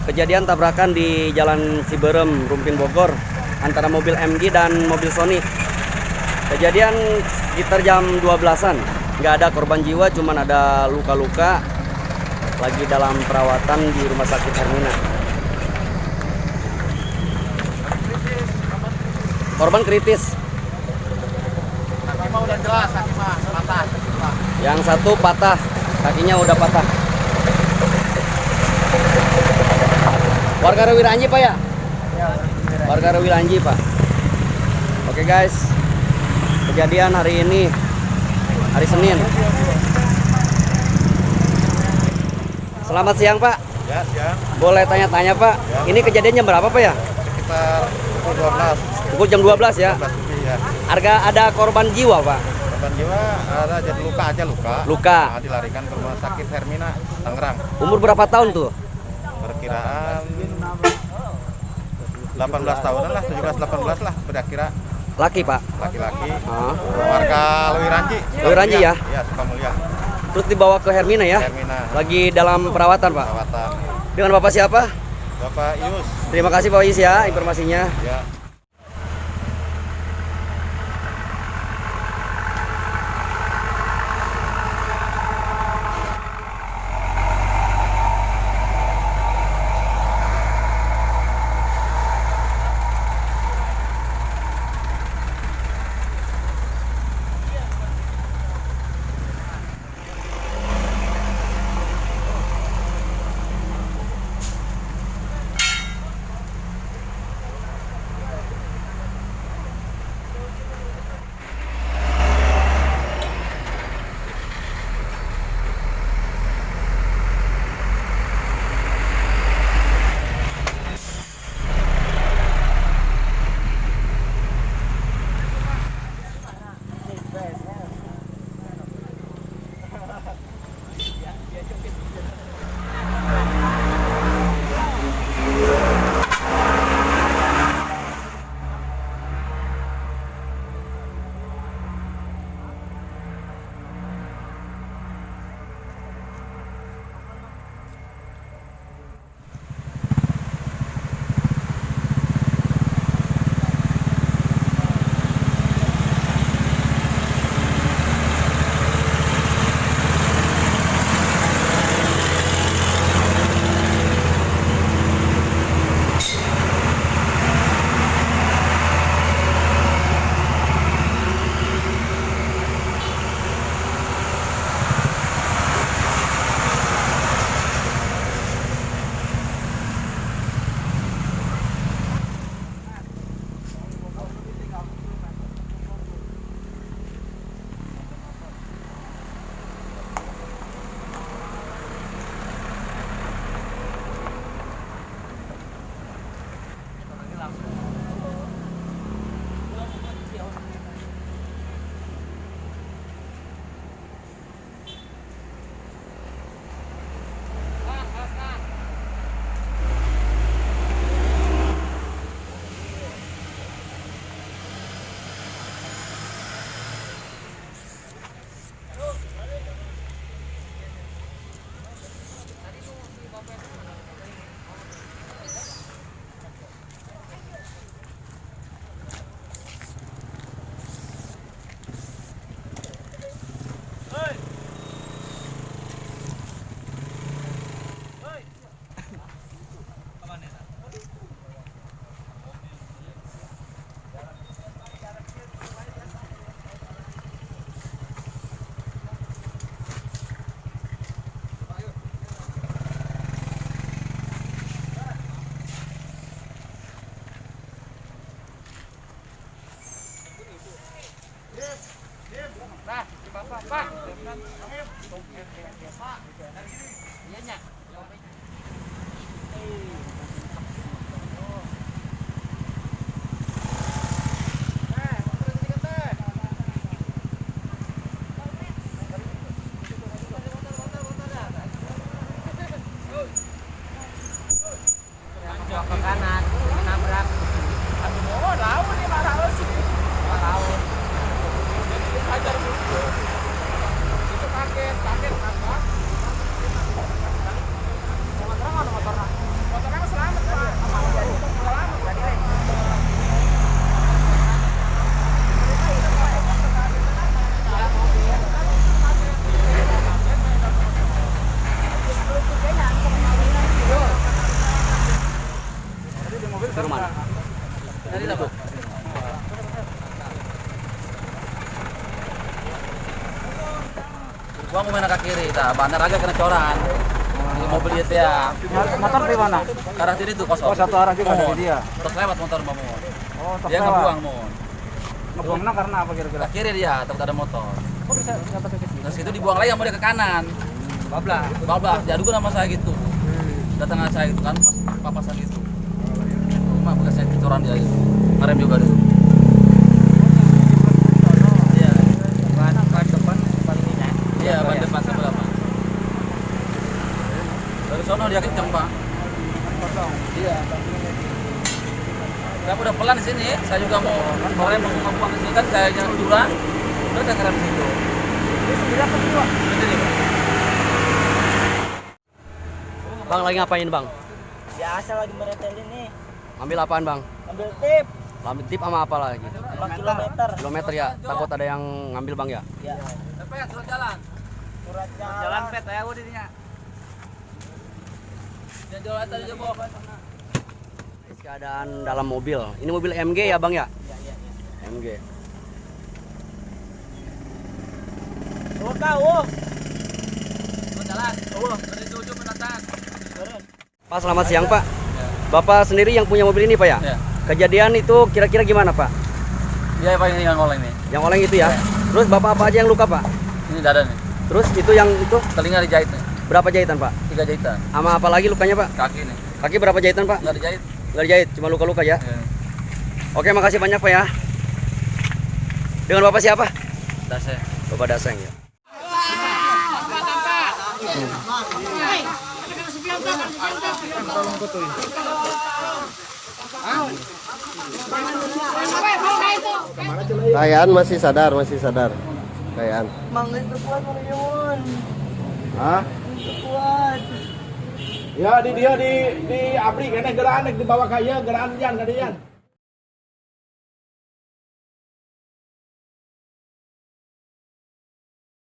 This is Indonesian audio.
Kejadian tabrakan di Jalan Ciberem, Rumpin Bogor antara mobil MG dan mobil Sony. Kejadian sekitar jam 12-an. Nggak ada korban jiwa, cuman ada luka-luka. Lagi dalam perawatan di Rumah Sakit Hermina. Korban kritis. Kaki mah udah jelas, kaki mah patah. Yang satu patah, kakinya udah patah. Warga Rewiranji Pak ya? Warga Rewiranji Pak. Oke guys, kejadian hari ini, hari Senin. Selamat siang Pak. Ya, siang. Boleh tanya-tanya Pak? Ya. Ini kejadiannya berapa Pak ya? Sekitar pukul 12. Pukul jam 12 ya? 12 lebih ya. Ada korban jiwa Pak? Korban jiwa ada jadi luka aja luka. Luka. Nah, dilarikan ke Rumah Sakit Hermina, Tangerang. Umur berapa tahun tuh? Perkiraan 18 tahunan lah, 17-18 lah kira-kira. Laki Pak? Laki-laki. Ah. Warga Lewiranji. Lewiranji ya? Iya, Sukamulya. Terus dibawa ke Hermina ya? Hermina. Lagi dalam perawatan Pak? Perawatan. Dengan Bapak siapa? Bapak Ius. Terima kasih Pak Ius ya informasinya. Ya. Gua mau main ke kiri, dah bandar agak kena coran. Di mobil dia ya. Motor di mana? Arah kiri itu kosong. Oh, satu arah juga Mohon. dari dia. Terus lewat motor mau. Oh, Dia ngebuang mau. Ngebuangnya karena apa kira-kira? Ke kiri dia, takut ada motor. Kok bisa sampai ke situ? Terus itu dibuang lagi sama dia ke kanan. Bablas. Jadi gua nama saya gitu. Datang saya gitu kan pas papasan gitu. Cuma bekas saya coran dia. Ngerem juga dulu. Iya. Ban depan paling ini. Iya, ban depan sebelah Pak. Dari sono dia kenceng Pak. Kosong. Iya. Saya udah pelan di sini, saya juga mau ngerem mau buang di sini kan saya jalan jurang. Terus saya ngerem situ. Ini sendiri apa sih, Pak? Sendiri Pak. Bang lagi ngapain bang? Biasa lagi meretelin nih. Ambil apaan bang? Ambil tip Ambil tip sama apa lagi? 5 kilometer. Kilometer ya? Takut ada yang ngambil bang ya? Ya. Pet, surat jalan. Surat jalan pet ya udah dinya. Jangan jual tadi aja, Bob. Keadaan dalam mobil. Ini mobil MG ya bang ya? Iya. MG. Oh, kau. Surat jalan. Oh, dari tujuh mendatang. Pak selamat siang pak. Bapak sendiri yang punya mobil ini pak ya? Ya. Kejadian itu kira-kira gimana pak? Iya, Pak ini yang oleng nih. Yang oleng itu ya? Ya. Terus bapak apa aja yang luka pak? Ini dada nih. Terus itu yang itu Telinga dijahit nih. berapa jahitan pak? 3 jahitan. Sama apa lagi lukanya pak? Kaki nih. Kaki berapa jahitan pak? Enggak dijahit. Nggak dijahit, cuma luka-luka ya? Ya. Oke makasih banyak pak ya. Dengan bapak siapa? Dasnya. Bapak Daseng ya. Kayaan masih sadar. Kayaan. Mang itu kuat mau nyuwun. Hah? Kuat. Ya di dia di abri kene geraan dibawa kaya geraan jan kadian.